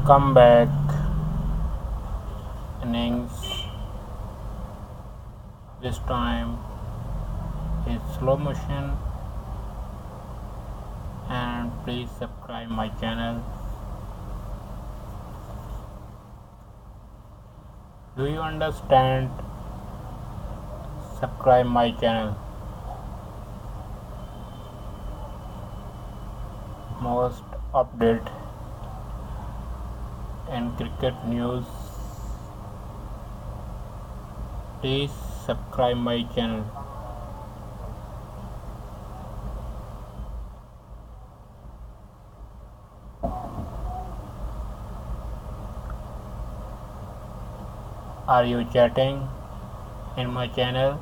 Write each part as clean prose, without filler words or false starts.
Comeback innings this time is slow motion, and please subscribe my channel. Do you understand? Subscribe my channel. Most update and cricket news. Please subscribe my channel. Are you chatting in my channel?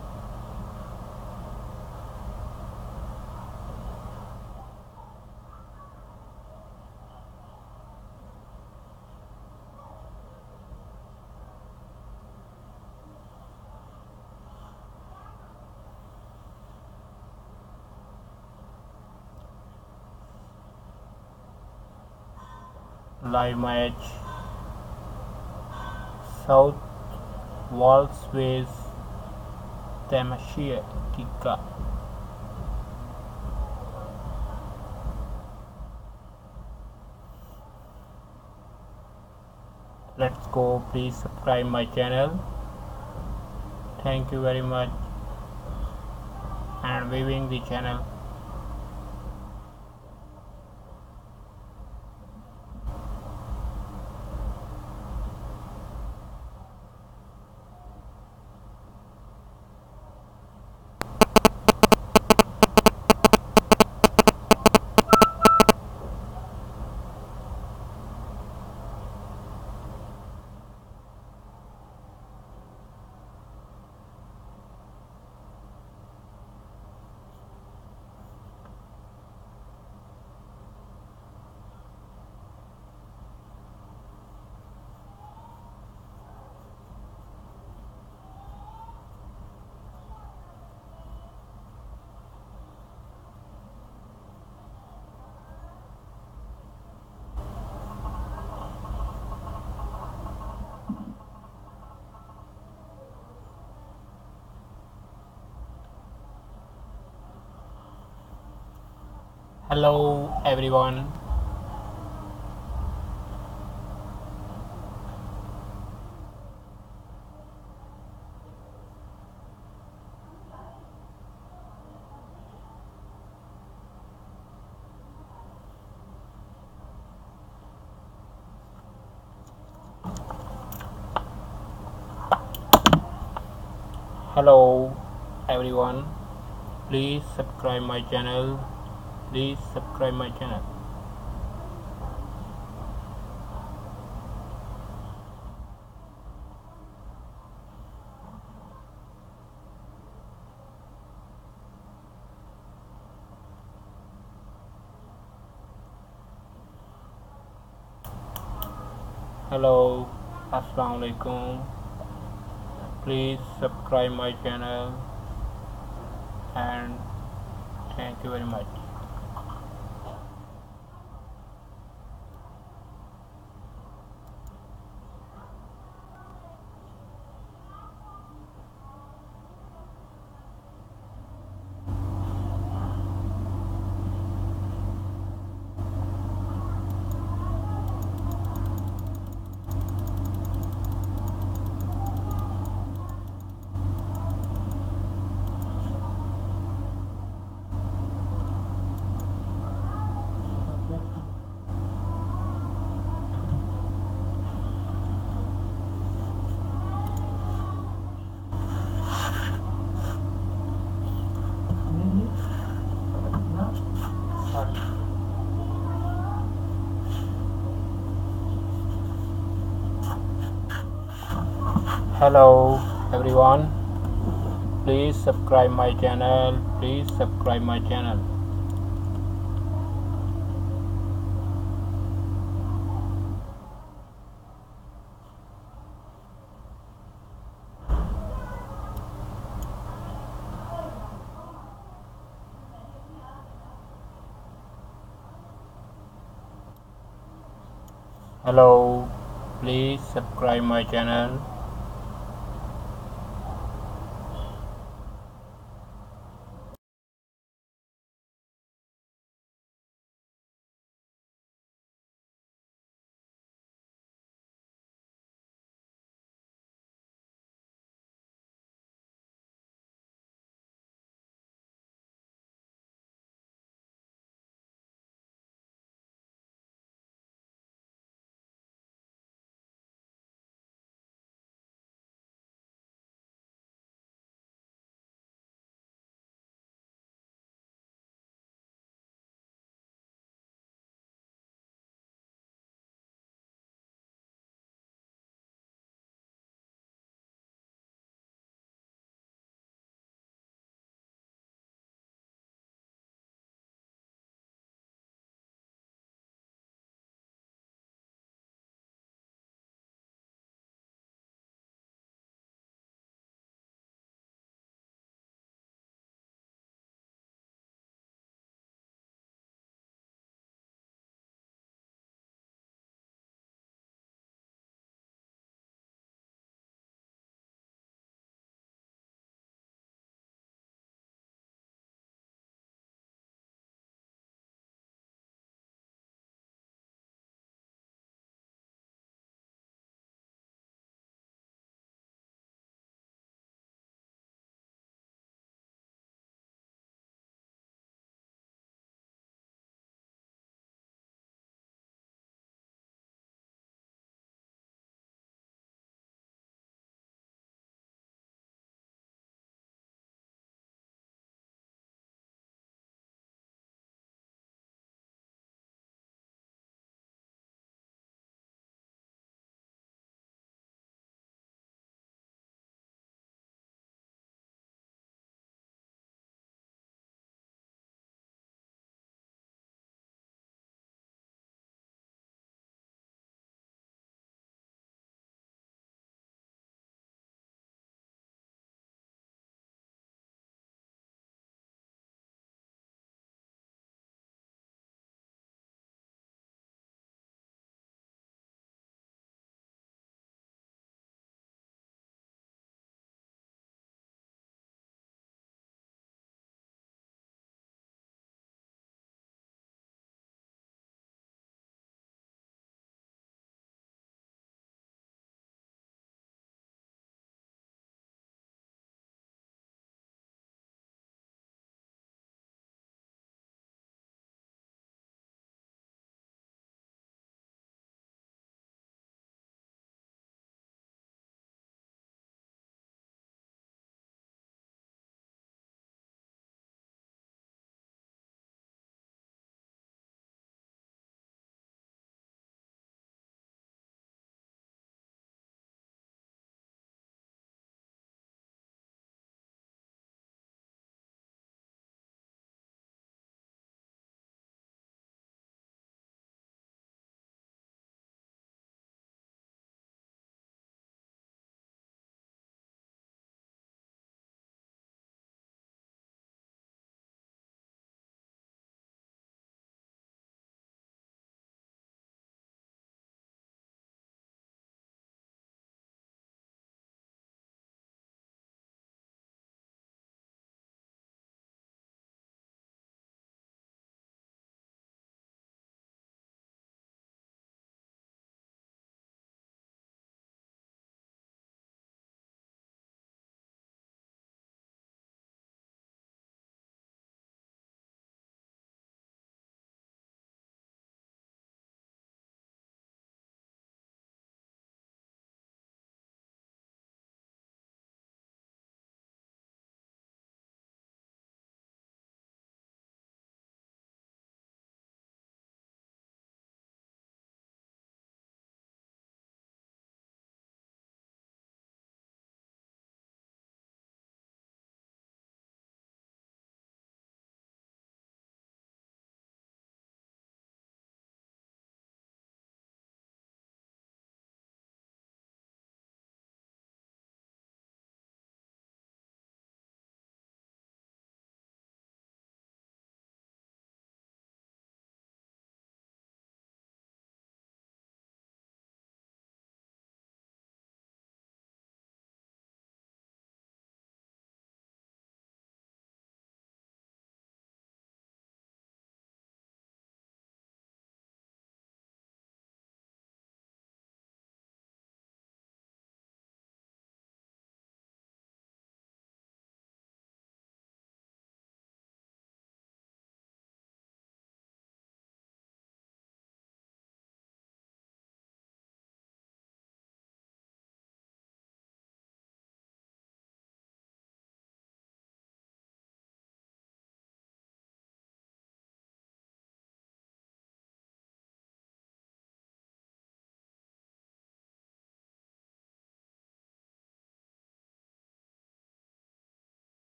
Live match. South Wales vs Tamasia. Let's go. Please subscribe my channel. Thank you very much and viewing the channel. Hello everyone. Hello everyone. Please subscribe my channel. Please subscribe my channel. Hello, Assalamu alaikum. Please subscribe my channel and thank you very much. Hello everyone. Please subscribe my channel. Please subscribe my channel. Hello, please subscribe my channel.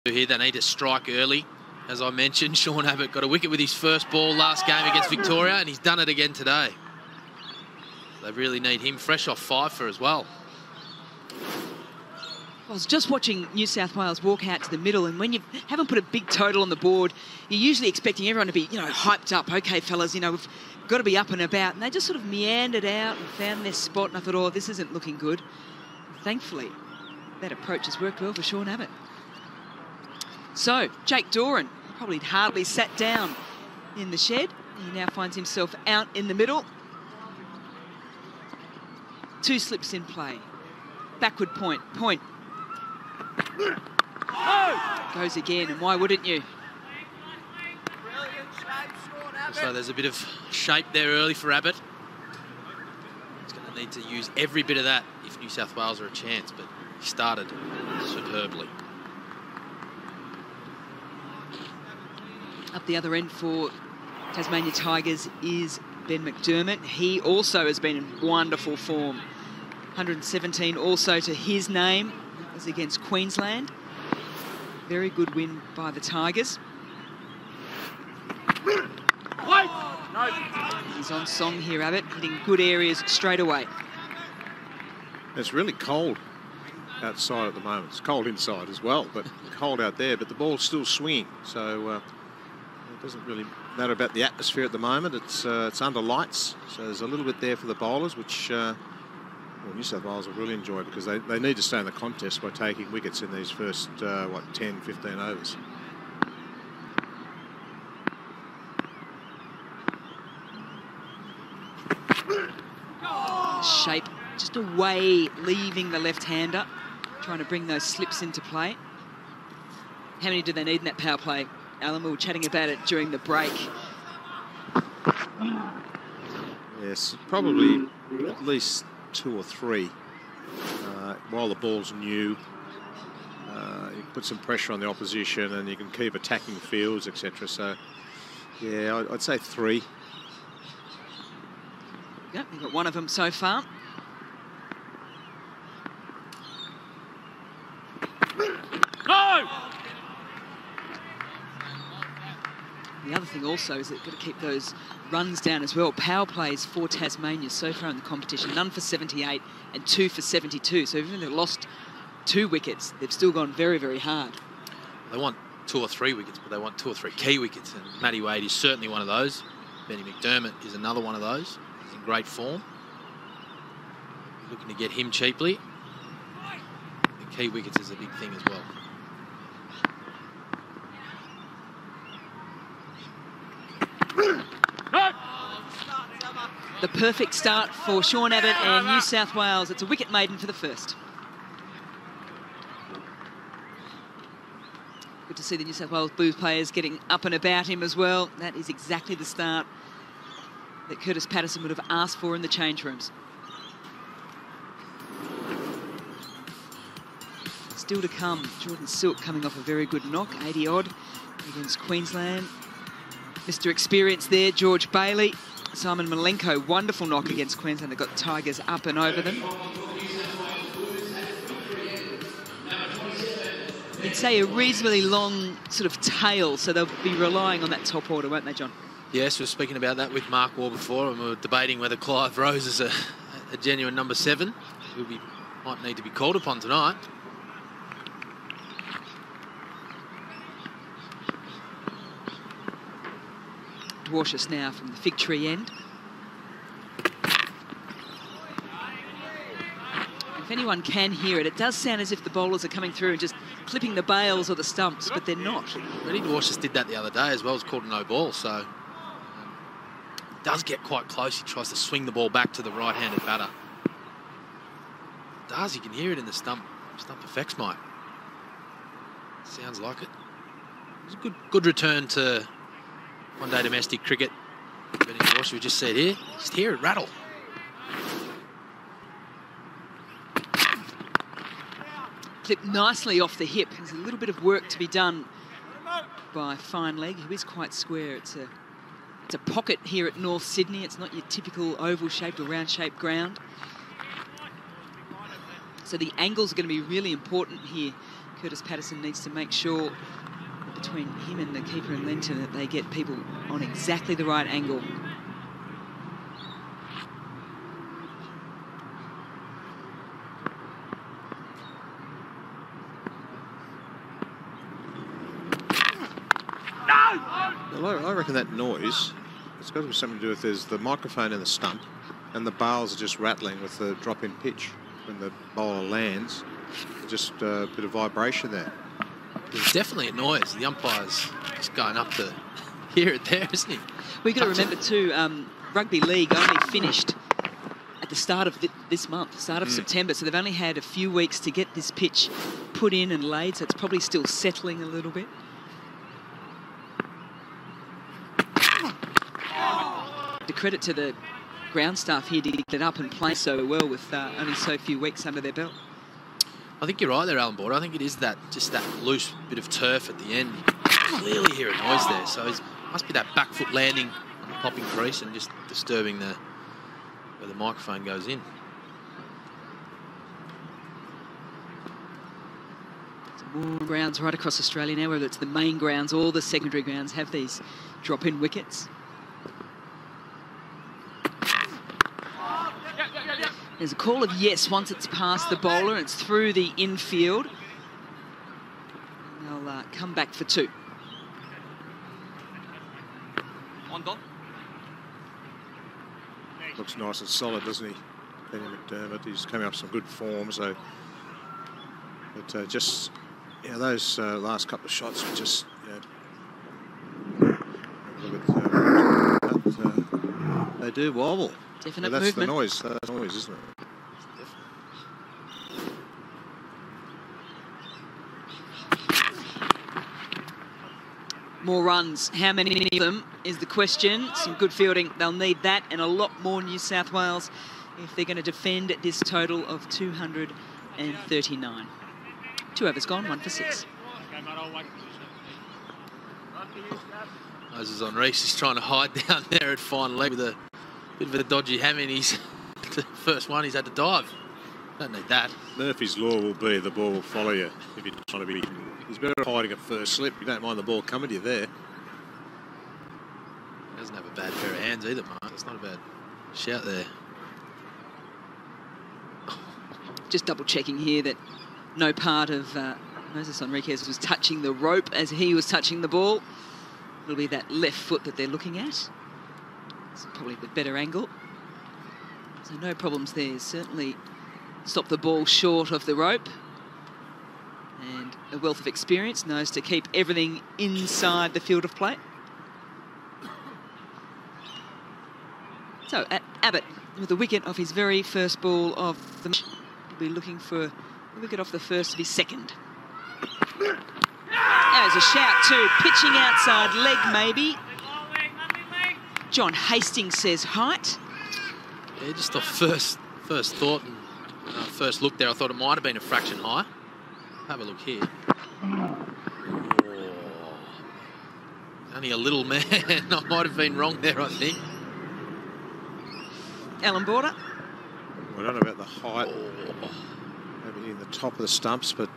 Here they need to strike early. As I mentioned, Sean Abbott got a wicket with his first ball last game against Victoria, and he's done it again today. They really need him fresh off 5 for as well. I was just watching New South Wales walk out to the middle, and when you haven't put a big total on the board, you're usually expecting everyone to be, hyped up. Okay, fellas, we've got to be up and about. And they just sort of meandered out and found their spot, and I thought, oh, this isn't looking good. Thankfully, that approach has worked well for Sean Abbott. So, Jake Doran probably hardly sat down in the shed. He now finds himself out in the middle. 2 slips in play. Backward point. Goes again, and why wouldn't you? So there's a bit of shape there early for Abbott. He's going to need to use every bit of that if New South Wales are a chance, but he started superbly. Up the other end for Tasmania Tigers is Ben McDermott. He also has been in wonderful form. 117 also to his name. That was against Queensland. Very good win by the Tigers. He's on song here, Abbott, hitting good areas straight away. It's really cold outside at the moment. It's cold inside as well, but cold out there, but the ball's still swinging. So it doesn't really matter about the atmosphere at the moment. It's under lights, so there's a little bit there for the bowlers, which New South Wales will really enjoy, because they need to stay in the contest by taking wickets in these first, 10, 15 overs. Shape just away, leaving the left-hander, trying to bring those slips into play. How many do they need in that power play? Alan, we were chatting about it during the break. Yes, probably at least 2 or 3. While the ball's new, you put some pressure on the opposition and you can keep attacking fields, etc. So, yeah, I'd say 3. Yep, we've got one of them so far. No! The other thing also is that you've got to keep those runs down as well. Power plays for Tasmania so far in the competition, none for 78 and 2 for 72. So even though they've lost 2 wickets, they've still gone very, very hard. They want 2 or 3 wickets, but they want 2 or 3 key wickets. And Matty Wade is certainly one of those. Benny McDermott is another one of those. He's in great form. Looking to get him cheaply. The key wickets is a big thing as well. The perfect start for Sean Abbott and New South Wales. It's a wicket maiden for the first. Good to see the New South Wales Blues players getting up and about him as well. That is exactly the start that Curtis Patterson would have asked for in the change rooms. Still to come, Jordan Silk coming off a very good knock, 80-odd against Queensland. Mr. Experience there, George Bailey. Simon Malenko, wonderful knock against Queensland. They got Tigers up and over them. You'd say a reasonably long sort of tail, so they'll be relying on that top order, won't they, John? Yes, we were speaking about that with Mark Waugh before, and we were debating whether Clive Rose is a genuine number 7. Who might need to be called upon tonight. Dwarshuis now from the fig tree end. If anyone can hear it, it does sound as if the bowlers are coming through and just clipping the bails or the stumps, but they're not. Reddy Dwarshuis did that the other day as well. It's called a no ball, so does get quite close. He tries to swing the ball back to the right-handed batter. Does, you can hear it in the stump effects, Mike. Sounds like it. It was a good return to one-day domestic cricket. Reddy Dwarshuis, we just said here, just hear it rattle. Clipped nicely off the hip. There's a little bit of work to be done by Fine Leg, who is quite square. It's a pocket here at North Sydney. It's not your typical oval-shaped or round-shaped ground. So the angles are going to be really important here. Curtis Patterson needs to make sure between him and the keeper and Lenton that they get people on exactly the right angle. Well, I reckon that noise, it's got to be something to do with there's the microphone in the stump and the bales are just rattling with the drop in pitch when the bowler lands. Just a bit of vibration there. There's definitely a noise. The umpire's just going up to hear it there, isn't he? We've got to remember too, rugby league only finished at the start of this month, start of September, so they've only had a few weeks to get this pitch put in and laid, so it's probably still settling a little bit. The credit to the ground staff here to get it up and play so well with only so few weeks under their belt. I think you're right there, Alan Border. I think it is just that loose bit of turf at the end. You can clearly hear a noise there, so it must be that back foot landing on the popping crease and just disturbing where the microphone goes in. More grounds right across Australia now, whether it's the main grounds or the secondary grounds, have these drop-in wickets. There's a call of yes once it's past the bowler and it's through the infield. And they'll come back for 2. On Don. Looks nice and solid, doesn't he? Benny McDermott, he's coming up some good form, so... But just, you know, those last couple of shots were just, you know... But, they do wobble. Definite that's movement. The noise. That's the noise, isn't it? More runs. How many of them is the question. Some good fielding. They'll need that and a lot more, New South Wales, if they're going to defend this total of 239. 2 overs gone, 1 for 6. Moses on Reese is trying to hide down there at fine leg with a bit of a dodgy hammy, and he's the first one he's had to dive. Don't need that. Murphy's law will be the ball will follow you if you're trying to be. He's better hiding at first slip. You don't mind the ball coming to you there. He doesn't have a bad pair of hands either, Mark. It's not a bad shout there. Just double checking here that no part of Moses Enriquez was touching the rope as he was touching the ball. It'll be that left foot that they're looking at. It's probably the better angle. So no problems there. Certainly stop the ball short of the rope. And a wealth of experience, knows to keep everything inside the field of play. So Abbott, with the wicket off his very first ball of the match, will be looking for a wicket off the first of his second. There's a shout too, pitching outside leg maybe. John Hastings says height. Yeah, just off first thought and first look there, I thought it might have been a fraction high. Have a look here. Oh, only a little man. I might have been wrong there, I think. Alan Border. I don't know about the height. Maybe in the top of the stumps, but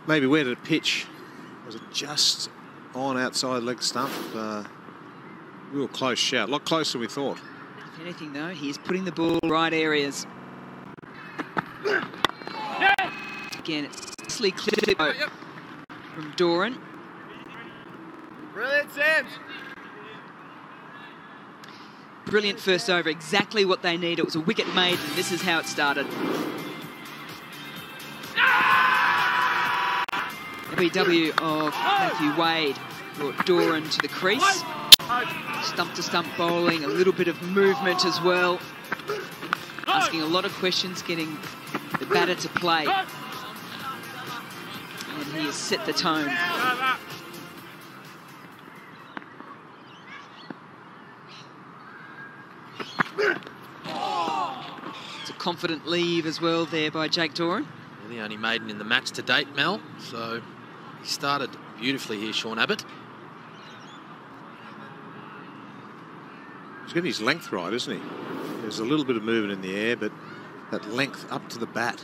maybe where did it pitch? Was it just on outside leg stump? Real close shout. A lot closer than we thought. If anything, though, he is putting the ball in the right areas. Again, it's nicely clipped from Doran. Brilliant, Sam. Brilliant first over, exactly what they need. It was a wicket made, and this is how it started. WW of Matthew Wade brought Doran to the crease. Stump-to-stump bowling, a little bit of movement as well. Asking a lot of questions, getting the batter to play. And he has set the tone. It's a confident leave as well there by Jake Doran. The only maiden in the match to date, Mel. So he started beautifully here, Sean Abbott. He's getting his length right, isn't he? There's a little bit of movement in the air, but that length up to the bat.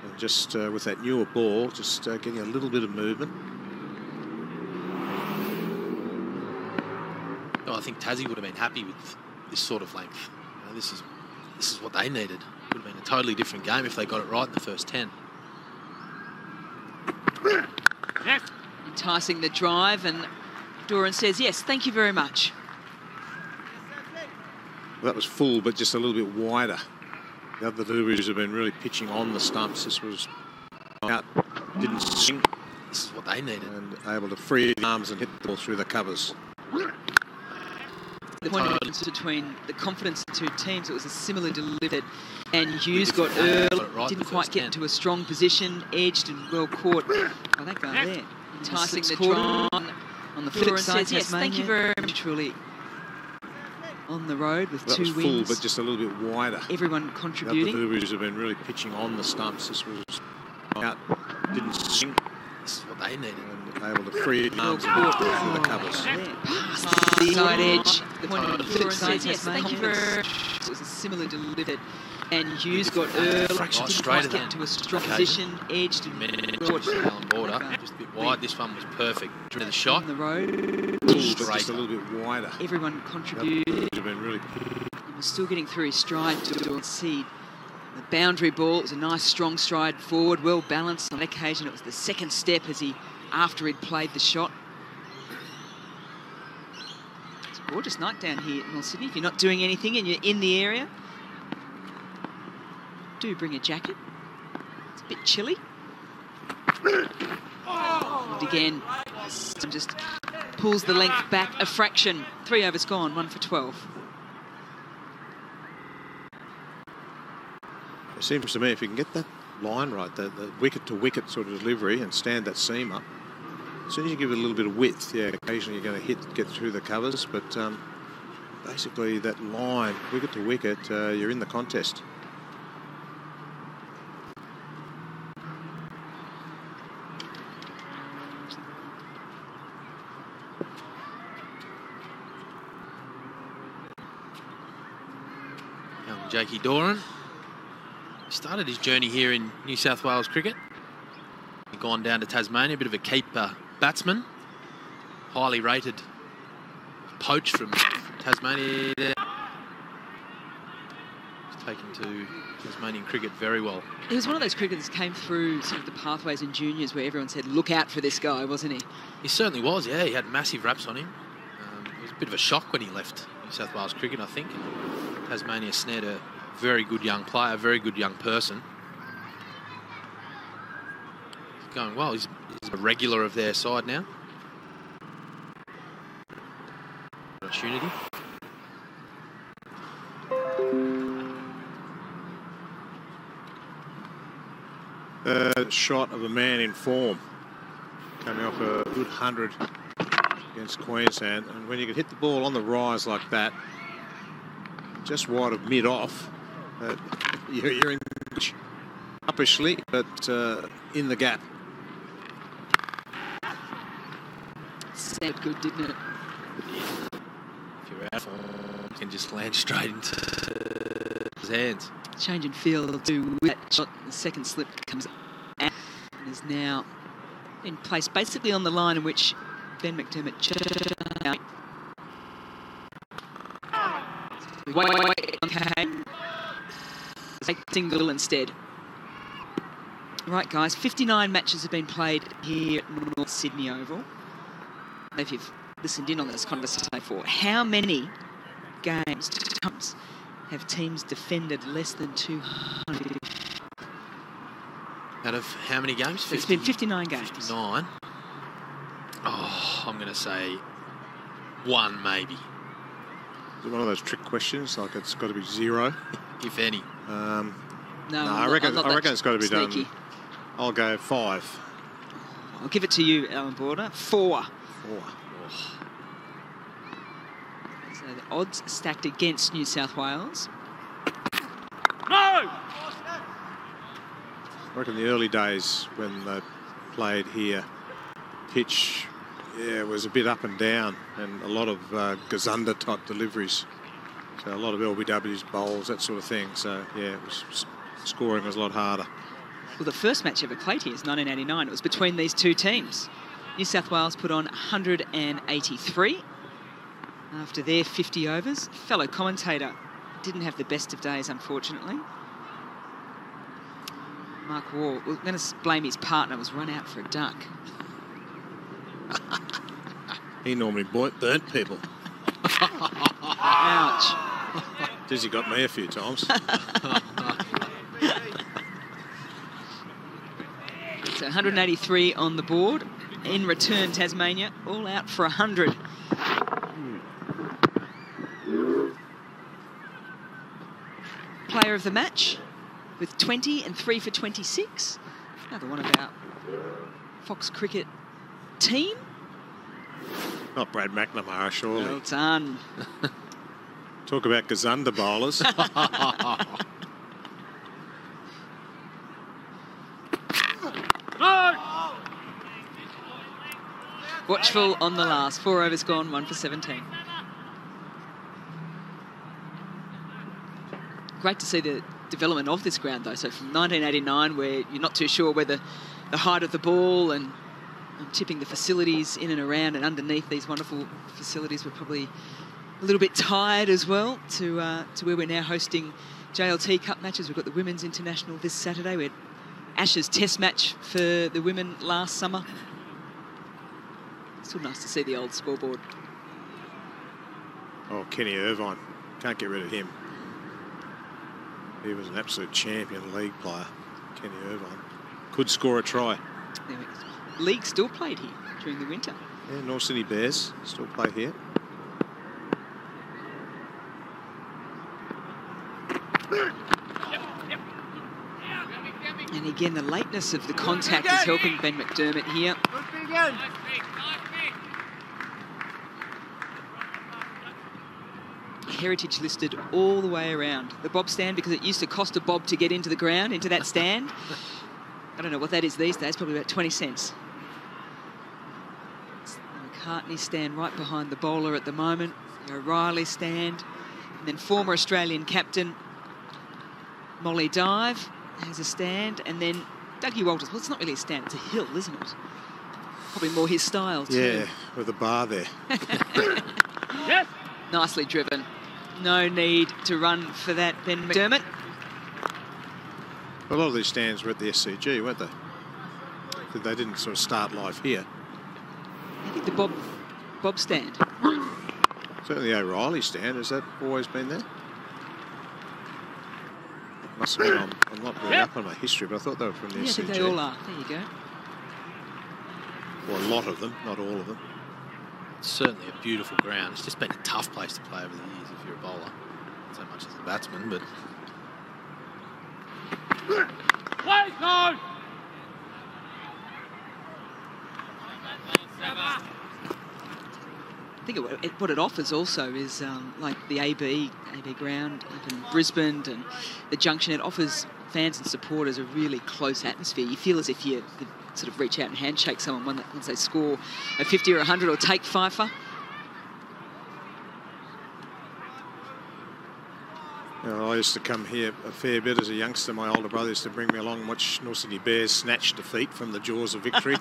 And just with that newer ball, just getting a little bit of movement. Oh, I think Tassie would have been happy with this sort of length. You know, this is what they needed. Would have been a totally different game if they got it right in the first 10. Enticing the drive, and Doran says, yes, thank you very much. Well, that was full, but just a little bit wider. The other deliveries have been really pitching on the stumps. This was out, didn't sink. This is what they needed. And able to free the arms and hit the ball through the covers. The point between the confidence of the two teams, it was a similar delivery, and Hughes got early, didn't quite get into a strong position, edged and well caught. Oh, that guy there. Enticing the drive on the flip side. Yes, thank you very much. Truly on the road with that two was wins. Full, but just a little bit wider. Everyone The contributing. other deliveries have been really pitching on the stumps. This was out, didn't sink. This is what they needed. And able to free the arms and hit the ball through the covers. Past the side edge. The point of the flip side. Yes, thank you very much. It was a similar delivery, and Hughes got early, didn't quite get into a strong position, edged and caught. Alan Border, just a bit wide. This one was perfect. Drew the shot. On the road. Just a little bit wider. Everyone contributed. Have been really. He was still getting through his stride to see the boundary ball. It was a nice strong stride forward, well balanced. On that occasion, it was the second step after he'd played the shot. It's a gorgeous night down here at North Sydney. If you're not doing anything and you're in the area, do bring a jacket. It's a bit chilly. And again, just pulls the length back a fraction. 3 overs gone, 1 for 12. It seems to me if you can get that line right, the wicket-to-wicket sort of delivery and stand that seam up, as soon as you give it a little bit of width, yeah, occasionally you're going to get through the covers, but basically that line, wicket-to-wicket, you're in the contest. Young Jakey Doran started his journey here in New South Wales cricket. He's gone down to Tasmania, a bit of a keeper batsman. Highly rated poach from Tasmania there. He's taken to Tasmanian cricket very well. He was one of those cricketers that came through sort of the pathways in juniors where everyone said, look out for this guy, wasn't he? He certainly was, yeah. He had massive raps on him. It was a bit of a shock when he left New South Wales cricket, I think. Tasmania snared a very good young player, very good young person. He's going well. He's a regular of their side now. Opportunity. Shot of a man in form, coming off a good 100 against Queensland, and when you can hit the ball on the rise like that, just wide of mid-off, you're in uppishly, but in the gap. Sounded good, didn't it? If you're out, you can just land straight into his hands. Change in field to that shot. The second slip comes out and is now in place basically on the line in which Ben McDermott okay. Take single instead. Right, guys, 59 matches have been played here at North Sydney Oval. If you've listened in on this conversation before, how many games have teams defended less than 200? Out of how many games? It's been 59 games. 59. Oh, I'm going to say 1 maybe. Is it one of those trick questions, like it's got to be 0? If any. No, I reckon it's got to be sneaky. done. I'll go 5. I'll give it to you, Alan Border. 4. 4. So the odds stacked against New South Wales. No! I reckon the early days when they played here, the pitch, was a bit up and down, and a lot of Gazunda type deliveries. So a lot of LBWs, bowls, that sort of thing. So yeah, scoring was a lot harder. Well, the first match ever played here is 1989. It was between these two teams. New South Wales put on 183 after their 50 overs. Fellow commentator didn't have the best of days, unfortunately. Mark Waugh, we're going to blame his partner, was run out for a duck. He normally burnt people. Ouch. Dizzy got me a few times. So 183 on the board. In return, Tasmania all out for 100. Player of the match with 20 and 3 for 26. Another one of our Fox Cricket team. Not Brad McNamara, surely. Well done. Talk about Gazunda bowlers. Watchful on the last. 4 overs gone, 1 for 17. Great to see the development of this ground, though. So from 1989, where you're not too sure whether the height of the ball and tipping the facilities in and around and underneath these wonderful facilities were probably a little bit tired as well, to where we're now hosting JLT Cup matches. We've got the Women's International this Saturday. We had Ashes Test match for the women last summer. Still nice to see the old scoreboard. Oh, Kenny Irvine. Can't get rid of him. He was an absolute champion league player, Kenny Irvine. Could score a try. League still played here during the winter. Yeah, North Sydney Bears still play here. And again, the lateness of the contact is helping Ben McDermott here. Heritage listed all the way around the Bob stand, because it used to cost a bob to get into the ground, into that stand. I don't know what that is these days, probably about 20 cents. It's the McCartney stand right behind the bowler at the moment. The O'Reilly stand. And then former Australian captain Molly Dive has a stand. And then Dougie Walters. Well, it's not really a stand, it's a hill, isn't it? Probably more his style, too. Yeah, with a bar there. Yes. Nicely driven. No need to run for that, Ben McDermott. A lot of these stands were at the SCG, weren't they? They didn't sort of start life here. I think the Bob stand. Certainly the O'Reilly stand. Has that always been there? Must have been. I'm not really up on my history, but I thought they were from the SCG. I think they all are. There you go. Well, a lot of them, not all of them. It's certainly a beautiful ground. It's just been a tough place to play over the years if you're a bowler. Not so much as a batsman, but... Please, no! I think what it offers also is like the AB ground up in Brisbane and the Junction. It offers fans and supporters a really close atmosphere. You feel as if you could sort of reach out and handshake someone once they score a 50 or 100 or take fifer. You know, I used to come here a fair bit as a youngster. My older brother used to bring me along and watch North Sydney Bears snatch defeat from the jaws of victory.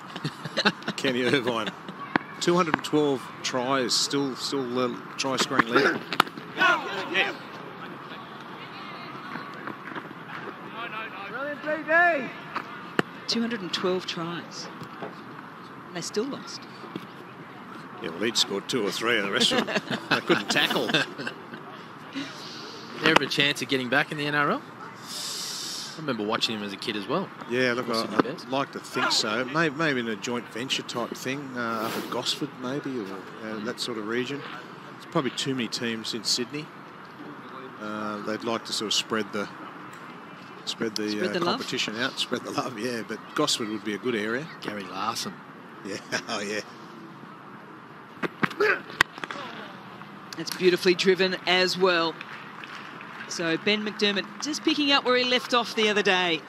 Kenny Irvine. 212 tries, still try scoring leader. Yeah. 212 tries. And they still lost. Yeah, well, he'd scored 2 or 3 and the rest of them, they couldn't tackle. Ever a chance of getting back in the NRL? I remember watching him as a kid as well. Yeah, look, Sydney Bears. I'd like to think so. Maybe in a joint venture type thing, up at Gosford maybe, or that sort of region. There's probably too many teams in Sydney. They'd like to sort of spread the competition out, spread the love, yeah. But Gosford would be a good area. Gary Larson. Yeah, oh yeah. That's beautifully driven as well. So Ben McDermott just picking up where he left off the other day.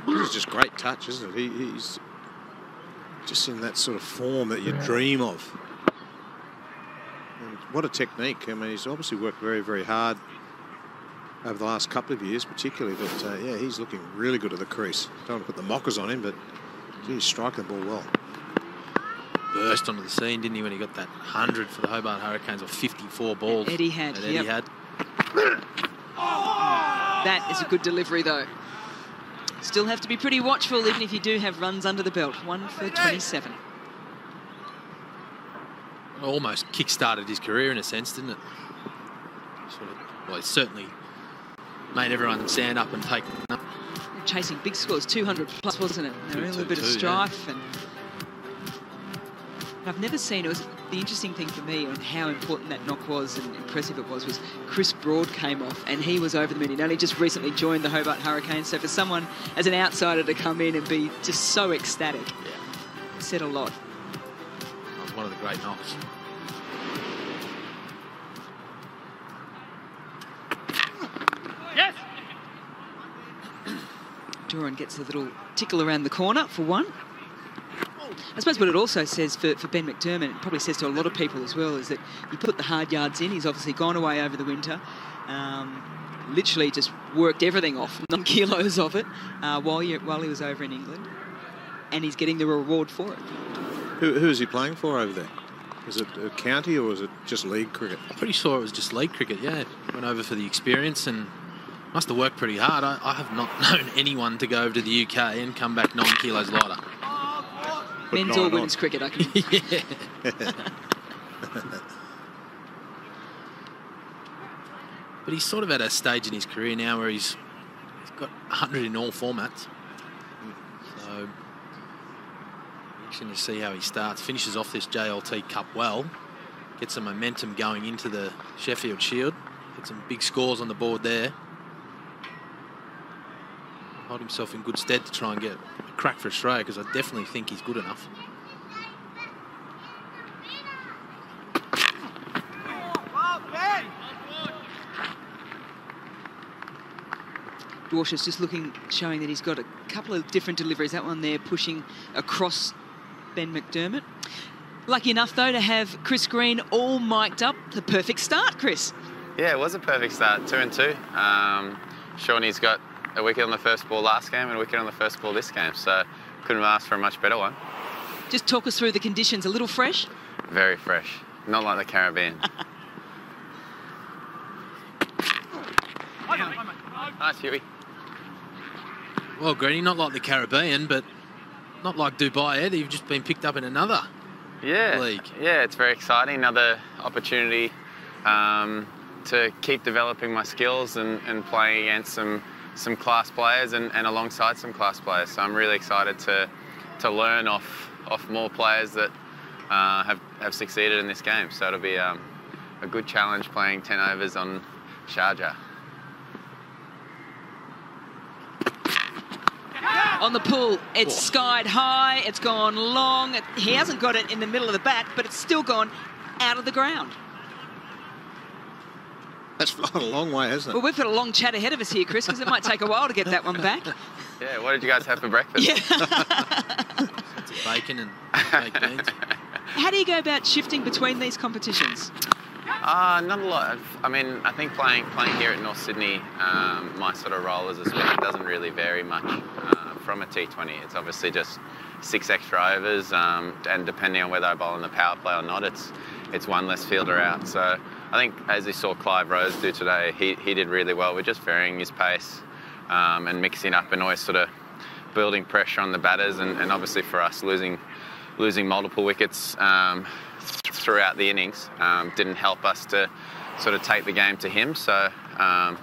This is just great touch, isn't it? He's just in that sort of form that you dream of. And what a technique. I mean, he's obviously worked very, very hard over the last couple of years, particularly. But, yeah, he's looking really good at the crease. Don't want to put the mockers on him, but he's striking the ball well. Burst onto the scene, didn't he, when he got that 100 for the Hobart Hurricanes, or 54 balls. Eddie had, that Eddie had. That is a good delivery, though. Still have to be pretty watchful, even if you do have runs under the belt. 1 for 27. Almost kick-started his career in a sense, didn't it? Well, it certainly made everyone stand up and take up. Chasing big scores, 200 plus, wasn't it? A little bit of strife. Yeah. And I've never seen, it was the interesting thing for me and how important that knock was and impressive it was Chris Broad came off and he was over the moon. He'd only just recently joined the Hobart Hurricanes, so for someone as an outsider to come in and be just so ecstatic, said a lot. That was one of the great knocks. Yes. Duran gets a little tickle around the corner for one. I suppose what it also says for Ben McDermott, it probably says to a lot of people as well, is that you put the hard yards in. He's obviously gone away over the winter, literally just worked everything off, 9 kilos of it, while he was over in England, and he's getting the reward for it. Who is he playing for over there? Is it a county or is it just league cricket? I'm pretty sure it was just league cricket, yeah. Went over for the experience and must have worked pretty hard. I have not known anyone to go over to the UK and come back 9 kilos lighter. Men's or women's cricket, I can. Yeah. But he's sort of at a stage in his career now where he's got 100 in all formats. So, interesting to see how he starts. Finishes off this JLT Cup well. Gets some momentum going into the Sheffield Shield. Get some big scores on the board there. Hold himself in good stead to try and get a crack for Australia, because I definitely think he's good enough. Dwarshuis just showing that he's got a couple of different deliveries. That one there pushing across Ben McDermott. Lucky enough, though, to have Chris Green all mic'd up. The perfect start, Chris. Yeah, it was a perfect start, 2-2. Shawnee's got a wicket on the first ball last game and a wicket on the first ball this game, so couldn't have asked for a much better one. Just talk us through the conditions. A little fresh? Very fresh. Not like the Caribbean. Nice, Huey. Well, Greeny, not like the Caribbean, but not like Dubai either. You've just been picked up in another league. Yeah, it's very exciting. Another opportunity to keep developing my skills and playing against some class players and alongside some class players. So I'm really excited to learn off more players that have succeeded in this game. So it'll be a good challenge playing 10 overs on Sharjah. On the pull, it's skied high, it's gone long. He hasn't got it in the middle of the bat, but it's still gone out of the ground. That's flown a long way, hasn't it? Well, we've got a long chat ahead of us here, Chris, because it might take a while to get that one back. Yeah, what did you guys have for breakfast? Yeah. Some bacon and baked beans. How do you go about shifting between these competitions? Not a lot. I mean, I think playing here at North Sydney, my sort of role as a spinner doesn't really vary much from a T20. It's obviously just 6 extra overs, and depending on whether I bowl in the power play or not, it's one less fielder out. So I think, as you saw Clive Rose do today, he did really well. We're just varying his pace and mixing up and always sort of building pressure on the batters, and obviously for us losing multiple wickets throughout the innings didn't help us to sort of take the game to him. So I'm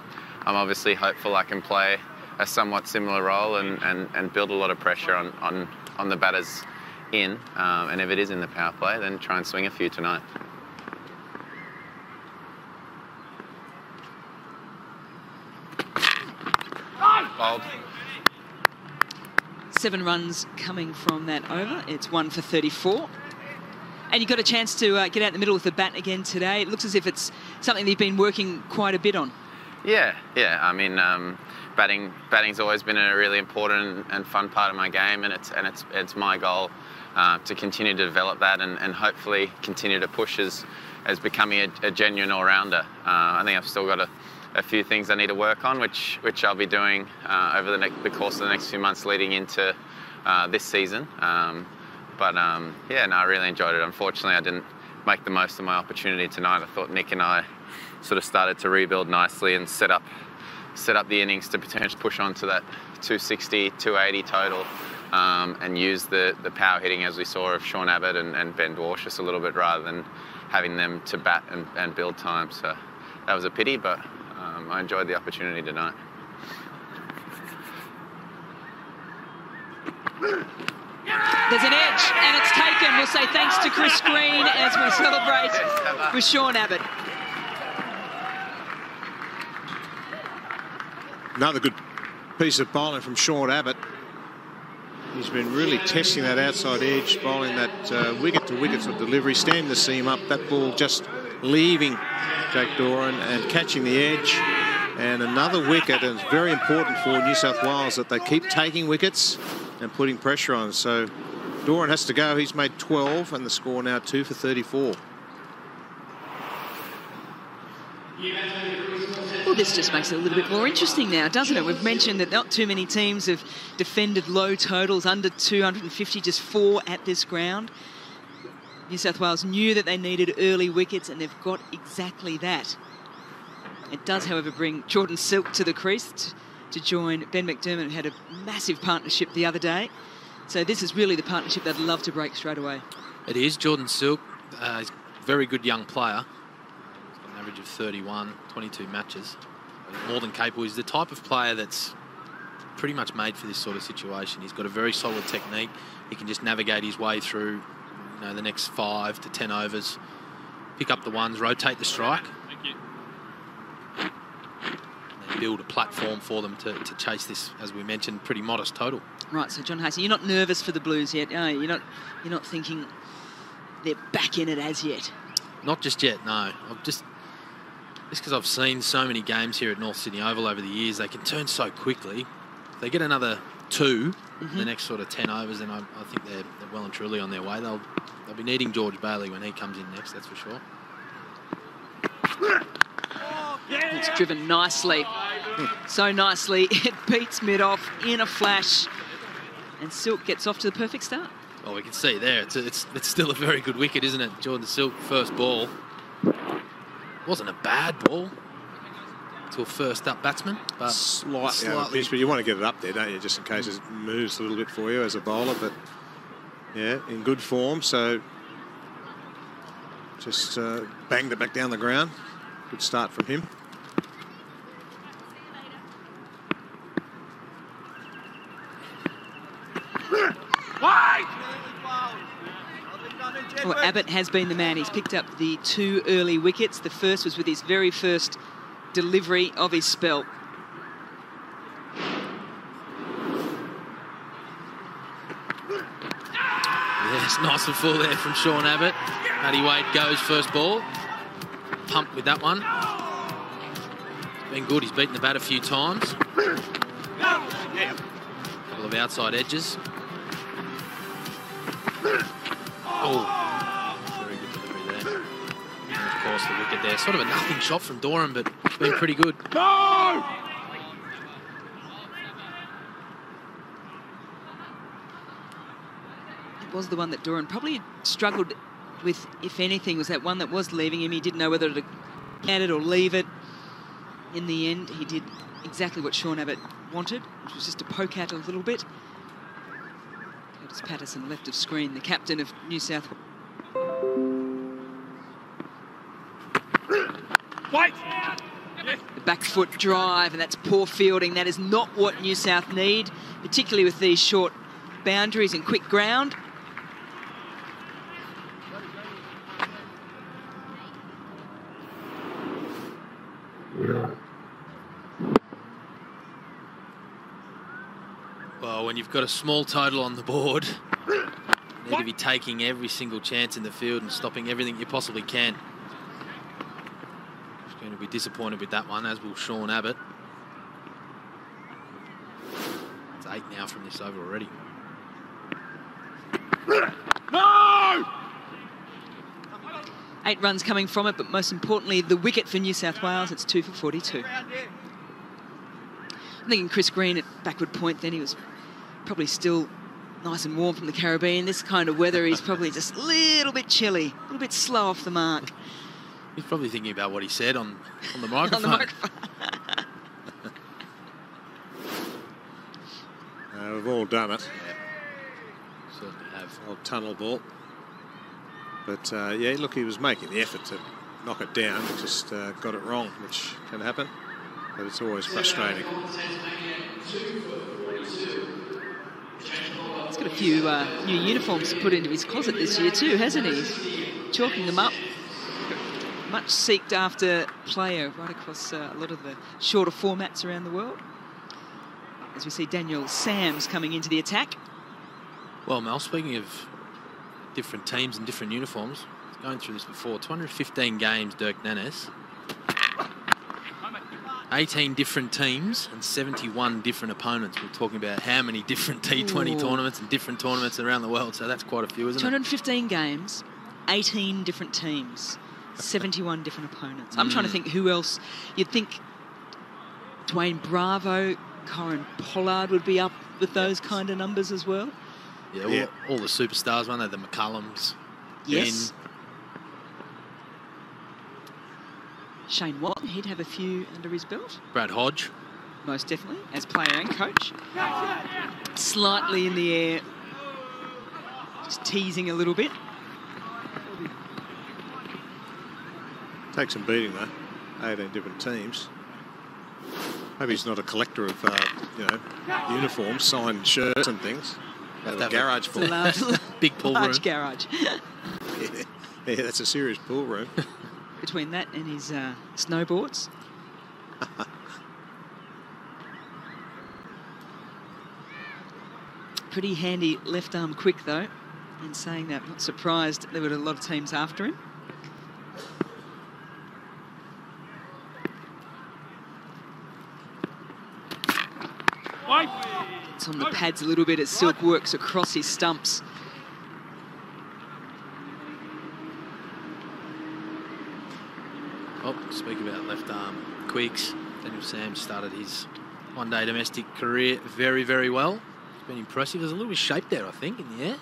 obviously hopeful I can play a somewhat similar role and build a lot of pressure on the batters in, and if it is in the power play, then try and swing a few tonight. Bowled. 7 runs coming from that over. It's 1 for 34. And you got a chance to get out in the middle with the bat again today. It looks as if it's something that you've been working quite a bit on. Yeah. I mean, batting's always been a really important and fun part of my game, and it's my goal to continue to develop that and hopefully continue to push as as becoming a genuine all-rounder. I think I've still got a few things I need to work on, which I'll be doing over the course of the next few months leading into this season. Yeah, no, I really enjoyed it. Unfortunately, I didn't make the most of my opportunity tonight. I thought Nick and I sort of started to rebuild nicely and set up the innings to potentially push on to that 260, 280 total, and use the power hitting as we saw of Sean Abbott and Ben Dwarshuis a little bit rather than having them to bat and build time. So that was a pity, but I enjoyed the opportunity tonight. There's an edge, and it's taken. We'll say thanks to Chris Green as we celebrate with Sean Abbott. Another good piece of bowling from Sean Abbott. He's been really testing that outside edge, bowling that wicket-to-wicket sort of delivery, standing the seam up, that ball just leaving Jake Doran and catching the edge. And another wicket, and it's very important for New South Wales that they keep taking wickets and putting pressure on. So Doran has to go. He's made 12, and the score now 2 for 34. Well, this just makes it a little bit more interesting now, doesn't it? We've mentioned that not too many teams have defended low totals, under 250, just 4 at this ground. New South Wales knew that they needed early wickets, and they've got exactly that. It does, however, bring Jordan Silk to the crease to join Ben McDermott, who had a massive partnership the other day. So this is really the partnership they'd love to break straight away. It is. Jordan Silk, he's a very good young player. He's got an average of 31, 22 matches. More than capable. He's the type of player that's pretty much made for this sort of situation. He's got a very solid technique. He can just navigate his way through, the next 5 to 10 overs, pick up the ones, rotate the strike. Thank you. And build a platform for them to chase this, as we mentioned, pretty modest total. Right, so John Hasey, you're not nervous for the Blues yet, are you? You're not thinking they're back in it as yet? Not just yet, no. Just because I've seen so many games here at North Sydney Oval over the years, they can turn so quickly. If they get another 2 in the next sort of 10 overs, then I think they're well and truly on their way. They'll be needing George Bailey when he comes in next, that's for sure. It's driven nicely. So nicely, it beats mid-off in a flash. And Silk gets off to the perfect start. Well, we can see there, it's still a very good wicket, isn't it? Jordan Silk, first ball. Wasn't a bad ball to a first-up batsman, but slightly out of pitch, but you want to get it up there, don't you, just in case it moves a little bit for you as a bowler. But yeah, in good form, so just banged it back down the ground. Good start from him. Well, Abbott has been the man. He's picked up the 2 early wickets. The first was with his very first delivery of his spell. Yes, nice and full there from Sean Abbott. Matty Wade goes first ball. Pumped with that one. It's been good. He's beaten the bat a few times. Couple of outside edges. Oh, very good delivery there. And of course, the wicket there. Sort of a nothing shot from Doran, but it's been pretty good. No! It was the one that Doran probably struggled with, if anything, was that one that was leaving him. He didn't know whether to get it or leave it. In the end, he did exactly what Sean Abbott wanted, which was just to poke out a little bit. Curtis Patterson, left of screen, the captain of New South Wales. Wait! The back foot drive, and that's poor fielding. That is not what New South need, particularly with these short boundaries and quick ground. Well, when you've got a small total on the board, you need to be taking every single chance in the field and stopping everything you possibly can. Just going to be disappointed with that one, as will Sean Abbott. It's 8 now from this over already. No! 8 runs coming from it, but most importantly, the wicket for New South Wales. It's 2 for 42. I'm thinking Chris Green at backward point then. He was probably still nice and warm from the Caribbean. This kind of weather, he's probably just a little bit chilly, a little bit slow off the mark. He's probably thinking about what he said on the microphone. On the microphone. We've all done it. Certainly have. Old tunnel ball. But, yeah, look, he was making the effort to knock it down. Just got it wrong, which can happen. But it's always frustrating. He's got a few new uniforms to put into his closet this year too, hasn't he? Chalking them up. Much seeked after player right across a lot of the shorter formats around the world. As we see Daniel Sams coming into the attack. Well, Mel, speaking of different teams and different uniforms, going through this before, 215 games, Dirk Nannes. 18 different teams and 71 different opponents. We're talking about how many different T20 tournaments and different tournaments around the world. So that's quite a few, isn't 215 games, 18 different teams, 71 different opponents. I'm trying to think who else. You'd think Dwayne Bravo, Corin Pollard would be up with those kind of numbers as well. Yeah, all the superstars, weren't they? The McCullums. Yes. Shane Watson, he'd have a few under his belt. Brad Hodge. Most definitely, as player and coach. Slightly in the air. Just teasing a little bit. Takes some beating, though. 18 different teams. Maybe he's not a collector of, uniforms, signed shirts and things. Have a garage full. Big pool large room. Garage. Yeah, that's a serious pool room. Between that and his snowboards. Pretty handy left arm quick, though. And saying that, not surprised there were a lot of teams after him. It's on the pads a little bit as Silk works across his stumps. Oh, speak about left arm quicks. Daniel Sams started his one-day domestic career very, very well. It's been impressive. There's a little bit of shape there, I think, in the air.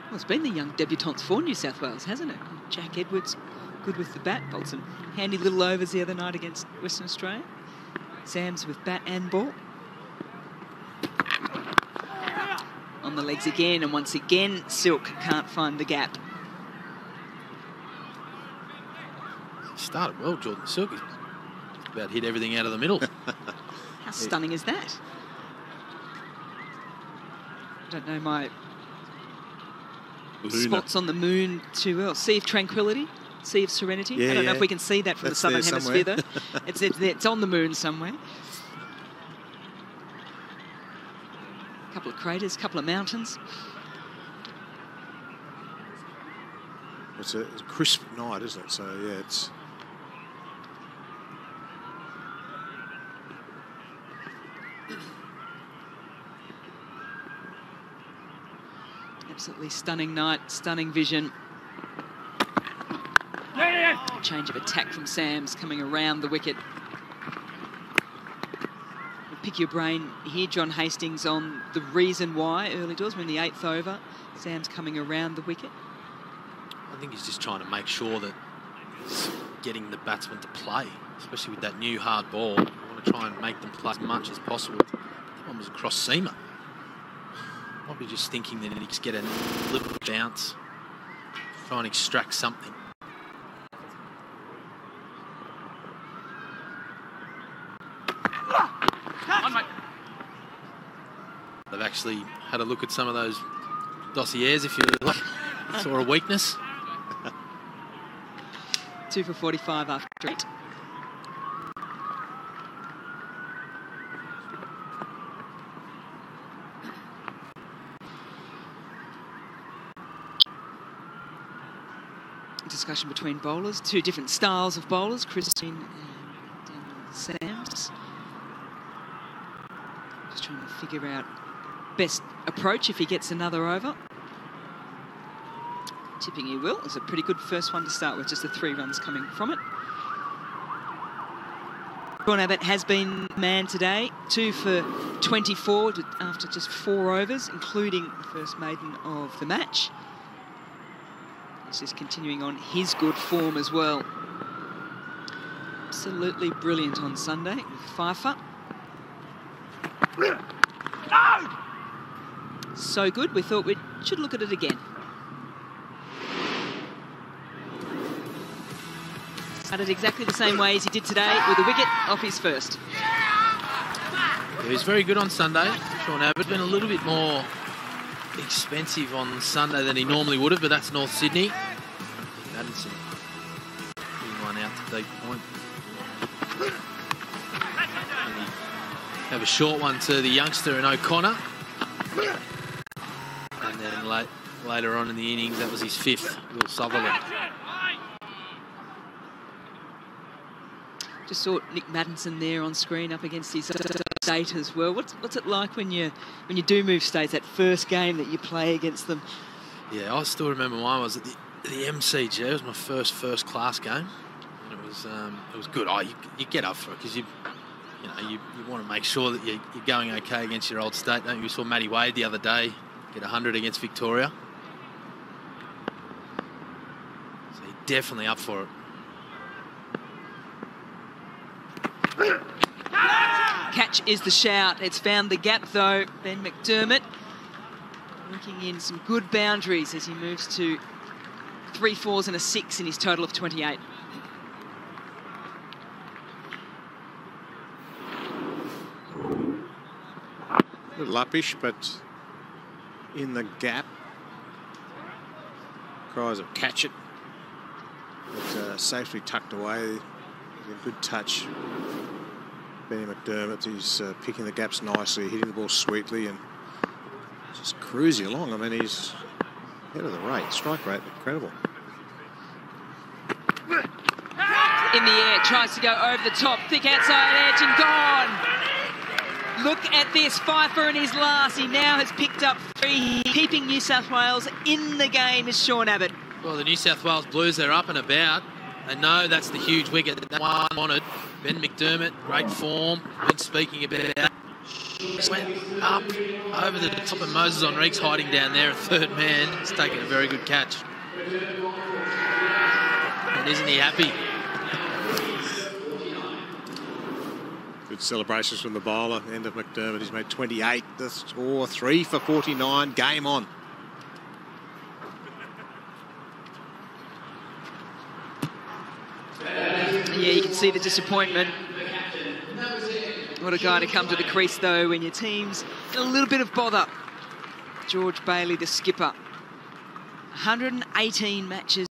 Well, it's been the young debutants for New South Wales, hasn't it? Jack Edwards, good with the bat. Bowled some handy little overs the other night against Western Australia. Sams with bat and ball. On the legs again, and once again, Silk can't find the gap. Started well, Jordan Silk. He's about hit everything out of the middle. How stunning is that? I don't know my spots on the moon too well. Sea of Tranquility, Sea of Serenity. Yeah, I don't know if we can see that from the Southern Hemisphere, though. It's on the moon somewhere. A couple of craters, a couple of mountains. It's a crisp night, isn't it? So, yeah, it's... Absolutely stunning night, stunning vision. Change of attack from Sams coming around the wicket. We'll pick your brain here, John Hastings, on the reason why early doors. We're in the 8th over. Sams coming around the wicket. I think he's just trying to make sure that he's getting the batsman to play, especially with that new hard ball. You want to try and make them play as much as possible. That one was a cross seamer. Might be just thinking that he can get a little bounce, try and extract something. They've actually had a look at some of those dossiers, if you like. Saw a weakness. 2 for 45 after 8. Discussion between bowlers, 2 different styles of bowlers, Christine and Daniel Sams. Just trying to figure out best approach if he gets another over. Tipping he will. It was a pretty good first one to start with, just the 3 runs coming from it. Sean Abbott has been man today, 2 for 24 after just 4 overs, including the first maiden of the match. He's just continuing on his good form as well. Absolutely brilliant on Sunday with Pfeiffer. So good, we thought we should look at it again. Started exactly the same way as he did today, with a wicket off his first. He was very good on Sunday. Sean Abbott been a little bit more expensive on Sunday than he normally would have, but that's North Sydney. Madison getting one out to deep point. And he have a short one to the youngster in O'Connor. And then later on in the innings, that was his 5th, Will Sutherland. Just saw Nick Maddinson there on screen up against his state as well. What's it like when you do move states, that first game that you play against them? Yeah, I still remember mine was at the MCG. It was my first class game, and it was good. You get up for it because you want to make sure that you're going okay against your old state, don't you? We saw Matty Wade the other day get 100 against Victoria, so you're definitely up for it. Catch is the shout. It's found the gap though. Ben McDermott working in some good boundaries as he moves to 3 fours and a 6 in his total of 28. A little uppish, but in the gap. Cries of catch it. But safely tucked away. A good touch. Benny McDermott, he's picking the gaps nicely, hitting the ball sweetly and just cruising along. I mean, he's ahead of the rate. Strike rate, incredible. In the air, tries to go over the top, thick outside edge and gone. Look at this, Pfeiffer in his last. He now has picked up 3, keeping New South Wales in the game is Sean Abbott. Well, the New South Wales Blues, they're up and about. They know that's the huge wicket that one wanted. Ben McDermott, great form. Been speaking about. Just went up over the top of Moses Henriques, hiding down there, a 3rd man. He's taking a very good catch. And isn't he happy? Good celebrations from the bowler. End of McDermott. He's made 28. The score 3 for 49. Game on. Yeah, you can see the disappointment. What a guy to come to the crease, though, when your team's in a little bit of bother. George Bailey, the skipper. 118 matches.